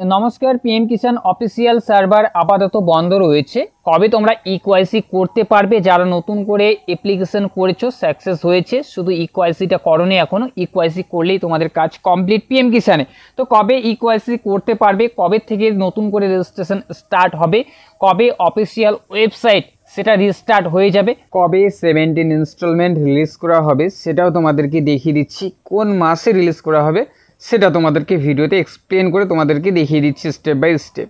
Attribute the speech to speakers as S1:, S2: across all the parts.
S1: নমস্কার। পিএম কিষাণ official server আপাতত বন্ধ রয়েছে। কবে তোমরা ইকোয়াইসি করতে পারবে? যারা নতুন করে অ্যাপ্লিকেশন করেছো, সাকসেস হয়েছে, শুধু ইকোয়াইসিটা করোনি এখনো, ইকোয়াইসি করলেই তোমাদের কাজ কমপ্লিট পিএম কিষাণে। তো কবে ইকোয়াইসি করতে পারবে, কবে থেকে নতুন করে রেজিস্ট্রেশন স্টার্ট হবে, কবে অফিসিয়াল ওয়েবসাইট সেটা রিস্টার্ট হয়ে যাবে, কবে 17 ইনস্টলমেন্ট রিলিজ করা হবে সেটাও তোমাদেরকে দেখিয়ে দিচ্ছি, কোন মাসে রিলিজ করা হবে সেটা তোমাদেরকে ভিডিওতে এক্সপ্লেন করে তোমাদেরকে দেখিয়ে দিচ্ছি স্টেপ বাই স্টেপ।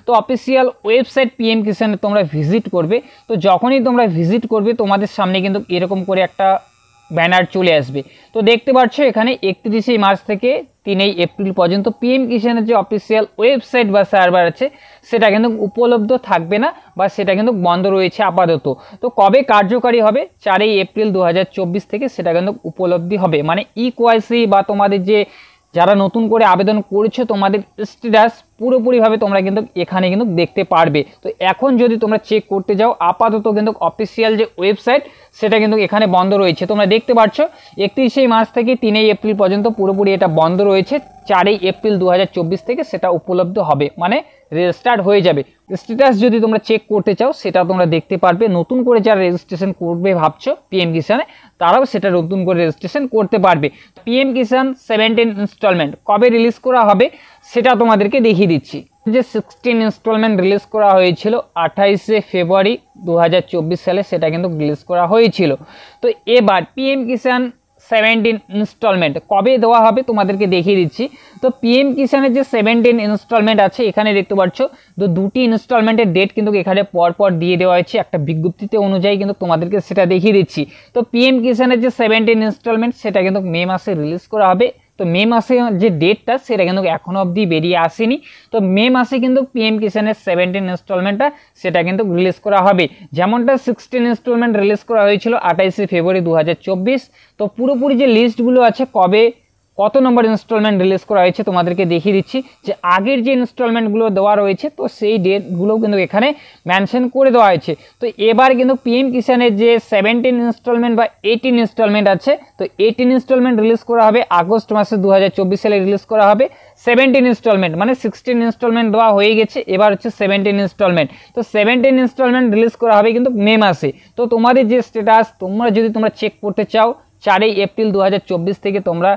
S1: তো অফিসিয়াল ওয়েবসাইট পিএম কিষাণে তোমরা ভিজিট করবে। তো যখনই তোমরা ভিজিট করবে তোমাদের সামনে কিন্তু এরকম করে একটা ব্যানার চলে আসবে। তো দেখতে পাচ্ছ এখানে 31শে মার্চ থেকে 3 এপ্রিল পর্যন্ত পিএম কিষাণের যে অফিসিয়াল ওয়েবসাইট বা সার্ভার আছে সেটা কিন্তু উপলব্ধ থাকবে না, বা সেটা কিন্তু বন্ধ রয়েছে আপাতত। তো কবে কার্যকারী হবে? 4 এপ্রিল 2024 থেকে সেটা কিন্তু উপলব্ধি হবে। মানে ইকোয়াইসি বা তোমাদের যে যারা নতুন করে আবেদন করেছো তোমাদের স্ট্যাটাস পুরোপুরিভাবে তোমরা কিন্তু এখানে কিন্তু দেখতে পারবে। তো এখন যদি তোমরা চেক করতে যাও আপাতত কিন্তু অফিসিয়াল যে ওয়েবসাইট সেটা কিন্তু এখানে বন্ধ রয়েছে। তোমরা দেখতে পাচ্ছ 31শে মার্চ থেকে 3 এপ্রিল পর্যন্ত পুরোপুরি এটা বন্ধ রয়েছে। 4 এপ্রিল 2024 থেকে সেটা উপলব্ধ হবে, মানে রেজিস্টার্ট হয়ে যাবে। স্ট্যাটাস যদি তোমরা চেক করতে চাও সেটা তোমরা দেখতে পারবে। নতুন করে যারা রেজিস্ট্রেশন করবে ভাবছো পিএম কিষাণে, তারাও সেটা নতুন করে রেজিস্ট্রেশন করতে পারবে। পিএম কিষাণ 17 ইনস্টলমেন্ট কবে রিলিজ করা হবে সেটা তোমাদেরকে দেখিয়ে দিচ্ছি। যে 16 ইনস্টলমেন্ট রিলিজ করা হয়েছিল 28শে ফেব্রুয়ারি 2024 সালে, সেটা কিন্তু রিলিজ করা হয়েছিল। তো এবার পিএম কিষাণ 17 ইনস্টলমেন্ট কবে দেওয়া হবে তোমাদেরকে দেখিয়ে দিচ্ছি। তো পিএম কিষাণের যে 17 ইনস্টলমেন্ট আছে এখানে দেখতে পাচ্ছ, তো 2টি ইনস্টলমেন্টের ডেট কিন্তু এখানে পরপর দিয়ে দেওয়া হয়েছে একটা বিজ্ঞপ্তিতে অনুযায়ী, কিন্তু তোমাদেরকে সেটা দেখিয়ে দিচ্ছি। তো পিএম কিষাণের যে 17 ইনস্টলমেন্ট সেটা কিন্তু মে মাসে রিলিজ করা হবে। তো মে মাসে যে ডেটটা সেটা কিন্তু এখনও অবধি বেরিয়ে আসেনি। তো মে মাসে কিন্তু পিএম কিষাণের 17 ইনস্টলমেন্টটা সেটা কিন্তু রিলিজ করা হবে। যেমনটা 16 ইনস্টলমেন্ট রিলিজ করা হয়েছিল 28শে ফেব্রুয়ারি 2024। তো পুরোপুরি যে লিস্টগুলো আছে কবে কত নম্বর ইনস্টলমেন্ট রিলিজ করা হয়েছে তোমাদেরকে দেখিয়ে দিচ্ছি। যে আগের যে ইনস্টলমেন্টগুলো দেওয়া রয়েছে তো সেই ডেটগুলোও কিন্তু এখানে মেনশন করে দেওয়া হয়েছে। তো এবার কিন্তু পিএম কিষাণের যে 17 ইনস্টলমেন্ট বা 18 ইনস্টলমেন্ট আছে, তো 18 ইনস্টলমেন্ট রিলিজ করা হবে আগস্ট মাসে 2024 সালে রিলিজ করা হবে 17 ইনস্টলমেন্ট, মানে 16 ইনস্টলমেন্ট দেওয়া হয়ে গেছে, এবার হচ্ছে 17 ইনস্টলমেন্ট। তো 17 ইনস্টলমেন্ট রিলিজ করা হবে কিন্তু মে মাসে। তো তোমাদের যে স্ট্যাটাস যদি তোমরা চেক করতে চাও 4 এপ্রিল 2024 থেকে তোমরা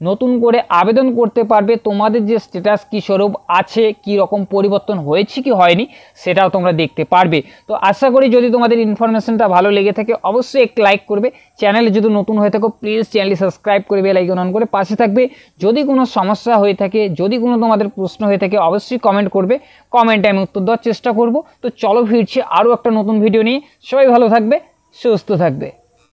S1: নতুন করে আবেদন করতে পারবে। তোমাদের যে স্ট্যাটাস কী স্বরূপ আছে, কি রকম পরিবর্তন হয়েছে কি হয়নি সেটাও তোমরা দেখতে পারবে। তো আশা করি যদি তোমাদের ইনফরমেশনটা ভালো লেগে থাকে অবশ্যই এক লাইক করবে। চ্যানেলে যদি নতুন হয়ে থাকো প্লিজ চ্যানেলটি সাবস্ক্রাইব করে বেল আইকন অন করে পাশে থাকবে। যদি কোনো সমস্যা হয়ে থাকে, যদি কোনো তোমাদের প্রশ্ন হয়ে থাকে অবশ্যই কমেন্ট করবে, কমেন্টে আমি উত্তর দেওয়ার চেষ্টা করব। তো চলো ফিরছি আরও একটা নতুন ভিডিও নিয়ে। সবাই ভালো থাকবে, সুস্থ থাকবে।